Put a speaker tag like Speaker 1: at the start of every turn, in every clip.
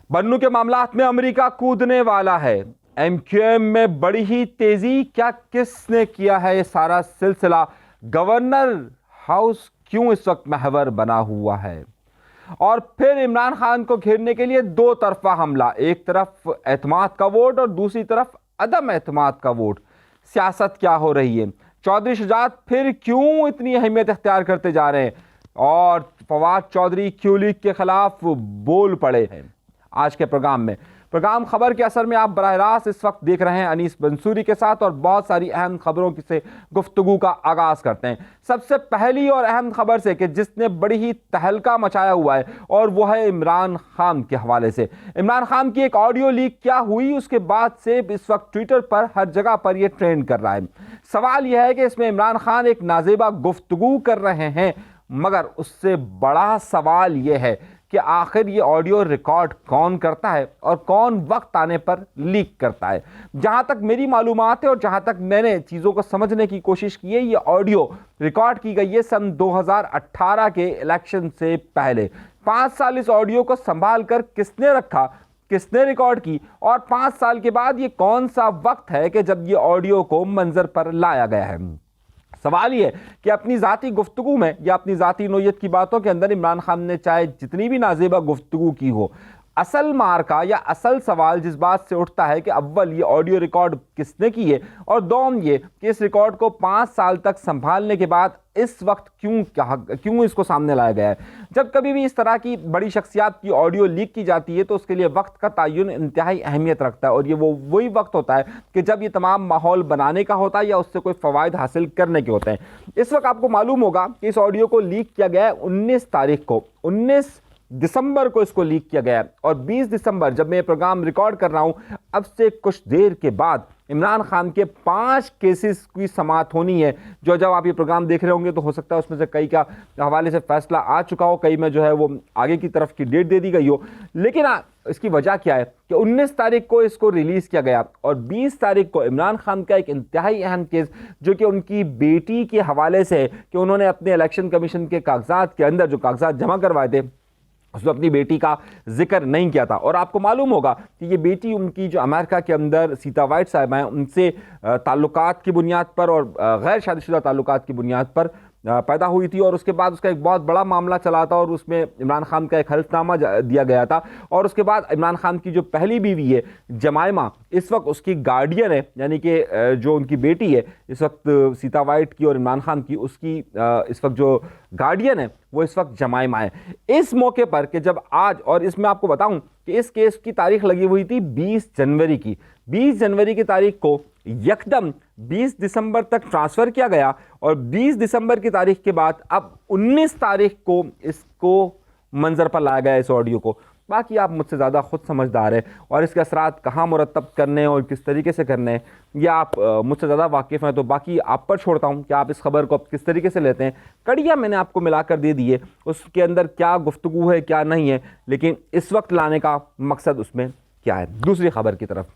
Speaker 1: बन्नू के मामलात में अमेरिका कूदने वाला है। एमक्यूएम में बड़ी ही तेजी, क्या किसने किया है ये सारा सिलसिला? गवर्नर हाउस क्यों इस वक्त महवर बना हुआ है? और फिर इमरान खान को घेरने के लिए दो तरफा हमला, एक तरफ एतमाद का वोट और दूसरी तरफ अदम एतमाद का वोट। सियासत क्या हो रही है? चौधरी शुजात फिर क्यों इतनी अहमियत इख्तियार करते जा रहे हैं? और फवाद चौधरी क्यू लीग के खिलाफ बोल पड़े हैं। आज के प्रोग्राम खबर के असर में आप बराह रास्त इस वक्त देख रहे हैं अनीस बंसूरी के साथ, और बहुत सारी अहम खबरों से गुफ्तगू का आगाज करते हैं। सबसे पहली और अहम खबर से कि जिसने बड़ी ही तहलका मचाया हुआ है, और वो है इमरान खान के हवाले से। इमरान खान की एक ऑडियो लीक क्या हुई, उसके बाद से इस वक्त ट्विटर पर हर जगह पर यह ट्रेंड कर रहा है। सवाल यह है कि इसमें इमरान खान एक नाजेबा गुफ्तगू कर रहे हैं, मगर उससे बड़ा सवाल यह है कि आखिर ये ऑडियो रिकॉर्ड कौन करता है और कौन वक्त आने पर लीक करता है। जहां तक मेरी मालूमात है और जहां तक मैंने चीज़ों को समझने की कोशिश की है, ये ऑडियो रिकॉर्ड की गई है सन 2018 के इलेक्शन से पहले। 5 साल इस ऑडियो को संभाल कर किसने रखा, किसने रिकॉर्ड की, और 5 साल के बाद ये कौन सा वक्त है कि जब ये ऑडियो को मंजर पर लाया गया है। सवाल यह कि अपनी ज़ाती गुफ्तगू में या अपनी ज़ाती नोयत की बातों के अंदर इमरान खान ने चाहे जितनी भी नाजेबा गुफ्तगू की हो, असल मार्का या असल सवाल जिस बात से उठता है कि अव्वल ये ऑडियो रिकॉर्ड किसने की है, और दोम ये कि इस रिकॉर्ड को 5 साल तक संभालने के बाद इस वक्त क्यों इसको सामने लाया गया है। जब कभी भी इस तरह की बड़ी शख्सियात की ऑडियो लीक की जाती है तो उसके लिए वक्त का तयन इंतहाई अहमियत रखता है, और ये वही वक्त होता है कि जब ये तमाम माहौल बनाने का होता है या उससे कोई फ़वाइद हासिल करने के होते हैं। इस वक्त आपको मालूम होगा कि इस ऑडियो को लीक किया गया है 19 तारीख को, 19 दिसंबर को इसको लीक किया गया, और 20 दिसंबर जब मैं ये प्रोग्राम रिकॉर्ड कर रहा हूं, अब से कुछ देर के बाद इमरान खान के 5 केसेस की समाअत होनी है। जो जब आप ये प्रोग्राम देख रहे होंगे तो हो सकता है उसमें से कई का हवाले से फैसला आ चुका हो, कई में जो है वो आगे की तरफ की डेट दे दी गई हो। लेकिन इसकी वजह क्या है कि 19 तारीख को इसको रिलीज़ किया गया, और 20 तारीख को इमरान खान का एक इंतहाई अहम केस जो कि उनकी बेटी के हवाले से है कि उन्होंने अपने इलेक्शन कमीशन के कागजात के अंदर जो कागजात जमा करवाए थे उसमें अपनी बेटी का जिक्र नहीं किया था। और आपको मालूम होगा कि ये बेटी उनकी जो अमेरिका के अंदर सीता वाइट साहिबा हैं उनसे ताल्लुकात की बुनियाद पर और गैर शादीशुदा ताल्लुकात की बुनियाद पर पैदा हुई थी, और उसके बाद उसका एक बहुत बड़ा मामला चला था और उसमें इमरान खान का एक हल्फनामा दिया गया था। और उसके बाद इमरान खान की जो पहली बीवी है जमायमा, इस वक्त उसकी गार्डियन है, यानी कि जो उनकी बेटी है इस वक्त सीता वाइट की और इमरान खान की, उसकी इस वक्त जो गार्डियन है वो इस वक्त जमायमा है। इस मौके पर कि जब आज, और इसमें आपको बताऊं कि इस केस की तारीख लगी हुई थी 20 जनवरी की, 20 जनवरी की तारीख को यकदम 20 दिसंबर तक ट्रांसफ़र किया गया, और 20 दिसंबर की तारीख के बाद अब 19 तारीख को इसको मंजर पर लाया गया इस ऑडियो को। बाकी आप मुझसे ज़्यादा खुद समझदार हैं, और इसके असरात कहाँ मुरतब करने हैं और किस तरीके से करने हैं या आप मुझसे ज़्यादा वाकिफ़ हैं, तो बाकी आप पर छोड़ता हूँ कि आप इस खबर को किस तरीके से लेते हैं। कड़ियाँ मैंने आपको मिलाकर दे दी है, उसके अंदर क्या गुफ्तगू है क्या नहीं है, लेकिन इस वक्त लाने का मकसद उसमें क्या है। दूसरी खबर की तरफ,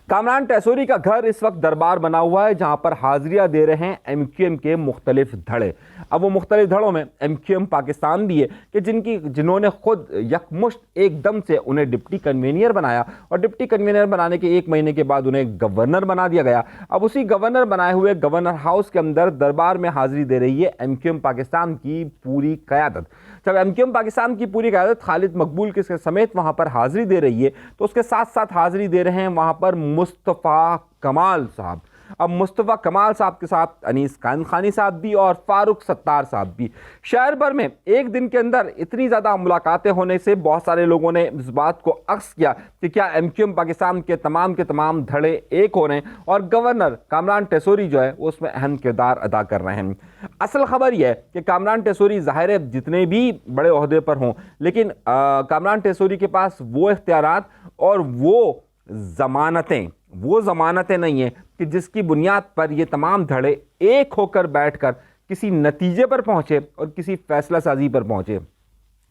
Speaker 1: कामरान टेसोरी का घर इस वक्त दरबार बना हुआ है जहां पर हाजिरियां दे रहे हैं एमक्यूएम के मुख्तलिफ धड़े। अब वो मुख्तलिफ धड़ों में एमक्यूएम पाकिस्तान भी है कि जिन्होंने खुद यकमुश्त एकदम से उन्हें डिप्टी कन्वीनियर बनाया, और डिप्टी कन्वीनियर बनाने के 1 महीने के बाद उन्हें गवर्नर बना दिया गया। अब उसी गवर्नर बनाए हुए गवर्नर हाउस के अंदर दरबार में हाजिरी दे रही है एमक्यूएम पाकिस्तान की पूरी क़यादत। जब एमक्यूएम पाकिस्तान की पूरी क़यादत खालिद मकबूल के समेत वहाँ पर हाजिरी दे रही है, तो उसके साथ साथ हाजिरी दे रहे हैं वहाँ पर मुस्तफ़ा कमाल साहब। अब मुस्तफ़ा कमाल साहब के साथ अनीस खानी साहब भी और फारूक सत्तार साहब भी। शहर भर में एक दिन के अंदर इतनी ज़्यादा मुलाकातें होने से बहुत सारे लोगों ने इस बात को अक्स किया कि क्या एमक्यूएम पाकिस्तान के तमाम धड़े एक हो रहे हैं, और गवर्नर कामरान टेसोरी जो है उसमें अहम किरदार अदा कर रहे हैं। असल खबर यह है कि कामरान टेसोरी ज़ाहिर है जितने भी बड़े ओहदे पर हों, लेकिन कामरान टेसोरी के पास वो इख्तियारात और वो ज़मानतें नहीं हैं कि जिसकी बुनियाद पर ये तमाम धड़े एक होकर बैठकर किसी नतीजे पर पहुंचे और किसी फैसला साजी पर पहुंचे।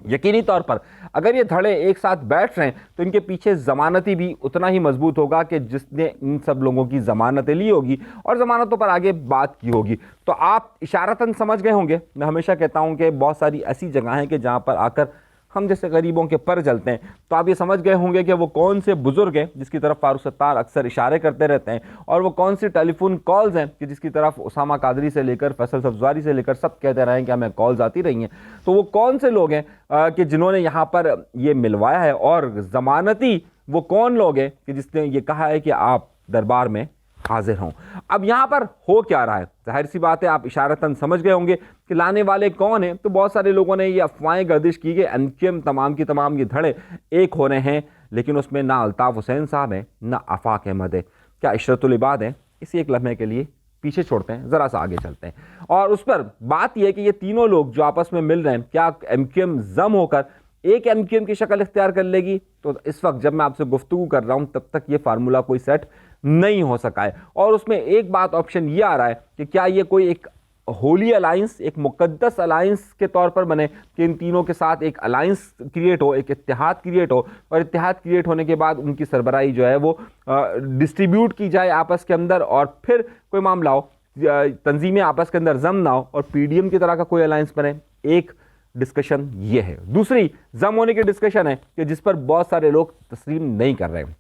Speaker 1: यकीनी तौर पर अगर ये धड़े एक साथ बैठ रहे हैं तो इनके पीछे ज़मानती भी उतना ही मजबूत होगा कि जिसने इन सब लोगों की ज़मानतें ली होगी और ज़मानतों पर आगे बात की होगी। तो आप इशारतन समझ गए होंगे, मैं हमेशा कहता हूं कि बहुत सारी ऐसी जगह हैं कि जहां पर आकर हम जैसे गरीबों के पर चलते हैं। तो आप ये समझ गए होंगे कि वो कौन से बुजुर्ग हैं जिसकी तरफ फारूक सत्तार अक्सर इशारे करते रहते हैं, और वो कौन सी टेलीफोन कॉल्स हैं कि जिसकी तरफ उसामा कादरी से लेकर फैसल सब्जवारी से लेकर सब कहते रहे हैं कि हमें कॉल्स आती रही हैं। तो वो कौन से लोग हैं कि जिन्होंने यहाँ पर ये मिलवाया है, और ज़मानती वो कौन लोग हैं कि जिसने ये कहा है कि आप दरबार में हाजिर हों। अब यहाँ पर हो क्या रहा है, जाहिर सी बात है आप इशारतन समझ गए होंगे कि लाने वाले कौन हैं। तो बहुत सारे लोगों ने ये अफवाहें गर्दिश की कि एमक्यूएम तमाम की तमाम ये धड़े एक हो रहे हैं, लेकिन उसमें ना अल्ताफ़ हुसैन साहब हैं ना आफाक अहमद है, क्या इशरतुल इबाद हैं। इसी एक लम्हे के लिए पीछे छोड़ते हैं, ज़रा सा आगे चलते हैं। और उस पर बात यह है कि ये तीनों लोग जो आपस में मिल रहे हैं, क्या एमक्यूएम जम होकर एक एमक्यूएम की शक्ल इख्तियार कर लेगी? तो इस वक्त जब मैं आपसे गुफ्तगू कर रहा हूं तब तक ये फार्मूला कोई सेट नहीं हो सका है। और उसमें एक बात ऑप्शन ये आ रहा है कि क्या ये कोई एक होली अलायंस, एक मुकद्दस अलायंस के तौर पर बने कि इन तीनों के साथ एक अलायंस क्रिएट हो, एक इत्तेहाद क्रिएट हो, और इत्तेहाद क्रिएट होने के बाद उनकी सरबराही जो है वो डिस्ट्रीब्यूट की जाए आपस के अंदर, और फिर कोई मामला हो, तंजीमें आपस के अंदर जम ना हो और पीडीएम की तरह का कोई अलायंस बने। एक डिस्कशन ये है। दूसरी जम होने की डिस्कशन है कि जिस पर बहुत सारे लोग तस्लीम नहीं कर रहे हैं।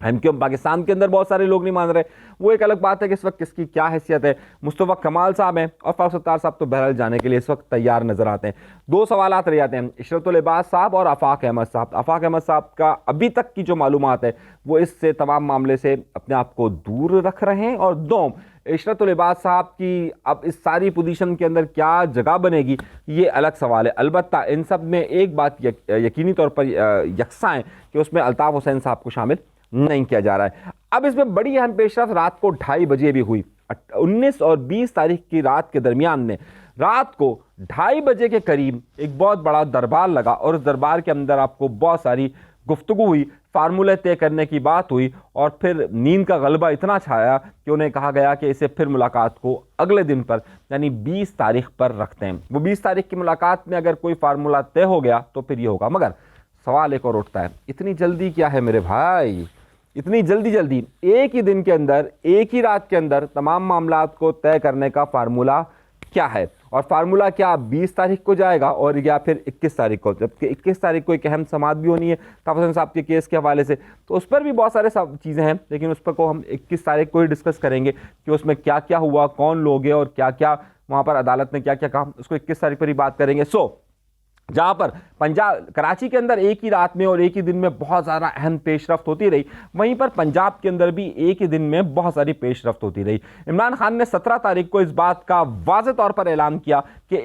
Speaker 1: एमक्यूएम पाकिस्तान के अंदर बहुत सारे लोग नहीं मान रहे, वो एक अलग बात है कि इस वक्त किसकी क्या हैसियत है। मुस्तफा कमाल साहब हैं और फारूक सत्तार साहब तो बहरहाल जाने के लिए इस वक्त तैयार नजर आते हैं। दो सवालात रह जाते हैं, इशरतुल इबाद साहब और आफाक अहमद साहब। आफाक अहमद साहब का अभी तक की जो मालूमात है वो इससे तमाम मामले से अपने आप को दूर रख रहे हैं, और दो इशरतुल इबाद साहब की अब इस सारी पोजीशन के अंदर क्या जगह बनेगी ये अलग सवाल है। अलबत्ता इन सब में एक बात यकीनी तौर पर यकसा है कि उसमें अल्ताफ़ हुसैन साहब को शामिल नहीं किया जा रहा है। अब इसमें बड़ी अहम पेशरफ रात को 2:30 बजे भी हुई। 19 और 20 तारीख की रात के दरमियान में रात को 2:30 बजे के करीब एक बहुत बड़ा दरबार लगा, और उस दरबार के अंदर आपको बहुत सारी गुफ्तगू हुई, फार्मूले तय करने की बात हुई, और फिर नींद का गलबा इतना छाया कि उन्हें कहा गया कि इसे फिर मुलाकात को अगले दिन पर यानी 20 तारीख पर रखते हैं। वो 20 तारीख की मुलाकात में अगर कोई फार्मूला तय हो गया तो फिर ये होगा। मगर सवाल एक और उठता है, इतनी जल्दी क्या है मेरे भाई, इतनी जल्दी एक ही दिन के अंदर, एक ही रात के अंदर तमाम मामलात को तय करने का फार्मूला क्या है? और फार्मूला क्या 20 तारीख को जाएगा और या फिर 21 तारीख को? जबकि 21 तारीख को एक अहम समाअत भी होनी है अल्ताफ़ हुसैन साहब के केस के हवाले से, तो उस पर भी बहुत सारे चीज़ें हैं, लेकिन उस पर को हम 21 तारीख को ही डिस्कस करेंगे कि उसमें क्या क्या हुआ, कौन लोग हैं और क्या क्या वहाँ पर अदालत ने क्या क्या कहा, उसको 21 तारीख पर ही बात करेंगे। जहाँ पर पंजाब कराची के अंदर एक ही रात में और एक ही दिन में बहुत ज़्यादा अहम पेशरफ्त होती रही, वहीं पर पंजाब के अंदर भी एक ही दिन में बहुत सारी पेशरफ्त होती रही। इमरान खान ने 17 तारीख को इस बात का वाज़े तौर पर ऐलान किया कि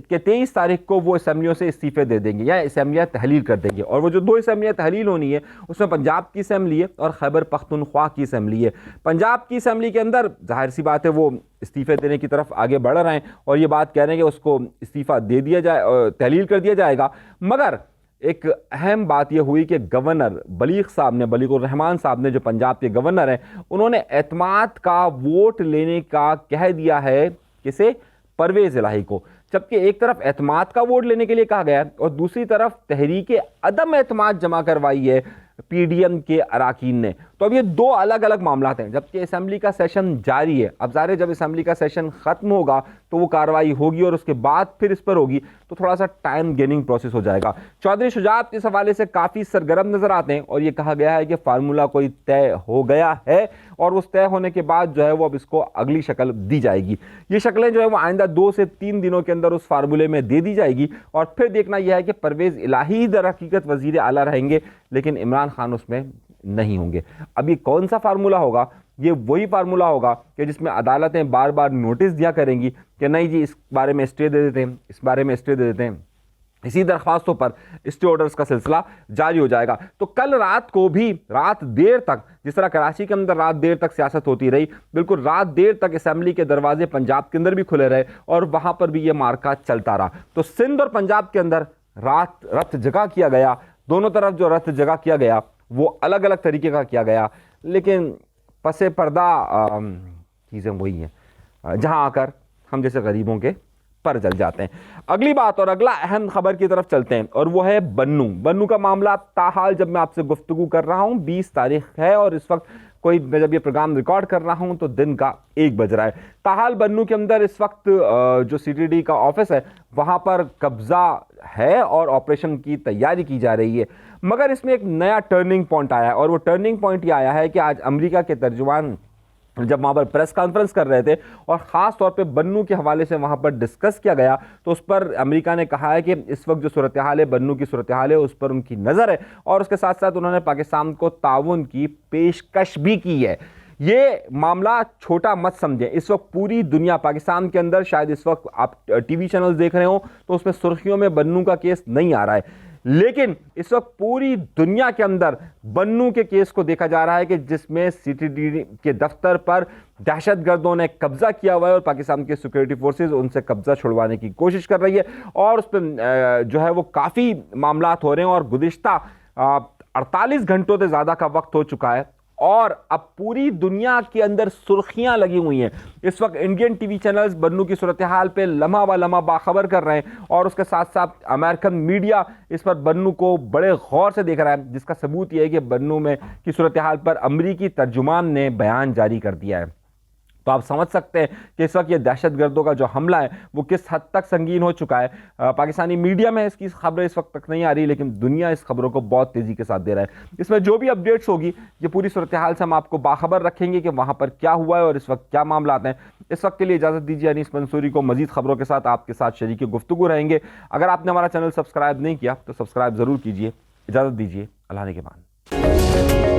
Speaker 1: 23 तारीख को वो असम्बलियों से इस्तीफे दे देंगे या असम्बलियाँ तहलील कर देंगे, और वो जो 2 असम्बलियाँ तहलील होनी है उसमें पंजाब की असम्बली है और खैबर पख्तूनख्वा की असम्बली है। पंजाब की असम्बली के अंदर जाहिर सी बात है वो इस्तीफे देने की तरफ आगे बढ़ रहे हैं, और ये बात कह रहे हैं कि उसको इस्तीफ़ा दे दिया जाए, तहलील कर दिया जाएगा। मगर एक अहम बात यह हुई कि गवर्नर बलीग़ुर रहमान साहब ने, जो पंजाब के गवर्नर हैं, उन्होंने एतमाद का वोट लेने का कह दिया है किसे? परवेज़ इलाही को। जबकि एक तरफ एतमाद का वोट लेने के लिए कहा गया और दूसरी तरफ तहरीक अदम एतमाद जमा करवाई है पीडीएम के अराकीन ने। तो अब ये 2 अलग अलग मामला हैं, जबकि असेंबली का सेशन जारी है। अब ज़ाहिर जब असेंबली का सेशन ख़त्म होगा तो वो कार्रवाई होगी और उसके बाद फिर इस पर होगी, तो थोड़ा सा टाइम गेनिंग प्रोसेस हो जाएगा। चौधरी शुजात इस हवाले से काफ़ी सरगर्म नज़र आते हैं, और ये कहा गया है कि फार्मूला कोई तय हो गया है, और उस तय होने के बाद जो है वो अब इसको अगली शक्ल दी जाएगी। ये शक्लें जो है वो आइंदा 2 से 3 दिनों के अंदर उस फार्मूले में दे दी जाएगी, और फिर देखना यह है कि परवेज़ इलाही दर हकीकत वज़ीर आला रहेंगे, लेकिन इमरान खान उसमें नहीं होंगे। अब ये कौन सा फार्मूला होगा? ये वही फार्मूला होगा कि जिसमें अदालतें बार बार नोटिस दिया करेंगी कि नहीं जी इस बारे में स्टे दे देते हैं, इस बारे में स्टे दे देते हैं। इसी दरख्वास्तों पर स्टे ऑर्डर्स का सिलसिला जारी हो जाएगा। तो कल रात को भी रात देर तक, जिस तरह कराची के अंदर रात देर तक सियासत होती रही, बिल्कुल रात देर तक असेंबली के दरवाजे पंजाब के अंदर भी खुले रहे और वहाँ पर भी ये मार्का चलता रहा। तो सिंध और पंजाब के अंदर रात रत जगह किया गया, दोनों तरफ जो रत जगह किया गया वो अलग अलग तरीके का किया गया, लेकिन पसे पर्दा चीज़ें वही हैं जहां आकर हम जैसे गरीबों के पर जल जाते हैं। अगली बात और अगला अहम खबर की तरफ चलते हैं, और वो है बन्नू का मामला। ताहाल जब मैं आपसे गुफ्तगू कर रहा हूँ 20 तारीख है, और इस वक्त मैं जब ये प्रोग्राम रिकॉर्ड कर रहा हूँ तो दिन का 1 बज रहा है। ताहाल बन्नू के अंदर इस वक्त जो CTD का ऑफिस है वहाँ पर कब्जा है और ऑपरेशन की तैयारी की जा रही है। मगर इसमें एक नया टर्निंग पॉइंट आया है और वो टर्निंग पॉइंट ये आया है कि आज अमेरिका के तर्जुमान जब वहाँ पर प्रेस कॉन्फ्रेंस कर रहे थे और ख़ास तौर पे बन्नू के हवाले से वहाँ पर डिस्कस किया गया, तो उस पर अमेरिका ने कहा है कि इस वक्त जो सूरत हाल है, बन्नू की सूरत हाल है, उस पर उनकी नज़र है और उसके साथ साथ उन्होंने पाकिस्तान को ताउन की पेशकश भी की है। ये मामला छोटा मत समझें, इस वक्त पूरी दुनिया पाकिस्तान के अंदर, शायद इस वक्त आप टीवी चैनल्स देख रहे हो तो उसमें सुर्खियों में बन्नू का केस नहीं आ रहा है, लेकिन इस वक्त पूरी दुनिया के अंदर बन्नू के केस को देखा जा रहा है कि जिसमें सीटीडी के दफ्तर पर दहशतगर्दों ने कब्जा किया हुआ है और पाकिस्तान की सिक्योरिटी फोर्सेस उनसे कब्जा छुड़वाने की कोशिश कर रही है और उस पर जो है वो काफ़ी मामलात हो रहे हैं और गुज़िश्ता 48 घंटों से ज़्यादा का वक्त हो चुका है और अब पूरी दुनिया के अंदर सुर्खियां लगी हुई हैं। इस वक्त इंडियन टीवी चैनल्स बन्नू की सूरत हाल पे लम्हा व लम्हा बाखबर कर रहे हैं और उसके साथ साथ अमेरिकन मीडिया इस पर बन्नू को बड़े गौर से देख रहा है, जिसका सबूत यह है कि बन्नू में की सूरत हाल पर अमरीकी तर्जुमान ने बयान जारी कर दिया है। तो आप समझ सकते हैं कि इस वक्त ये दहशतगर्दों का जो हमला है वो किस हद तक संगीन हो चुका है। पाकिस्तानी मीडिया में इसकी खबरें इस वक्त तक नहीं आ रही, लेकिन दुनिया इस खबरों को बहुत तेज़ी के साथ दे रहा है। इसमें जो भी अपडेट्स होगी ये पूरी सूरत हाल से हम आपको बाखबर रखेंगे कि वहाँ पर क्या हुआ है और इस वक्त क्या मामला हैं। इस वक्त के लिए इजाज़त दीजिए, अनीस मंसूरी को मजीद खबरों के साथ आपके साथ शरीक गुफ्तगू रहेंगे। अगर आपने हमारा चैनल सब्सक्राइब नहीं किया तो सब्सक्राइब ज़रूर कीजिए। इजाज़त दीजिए, अल्लाह के बाद।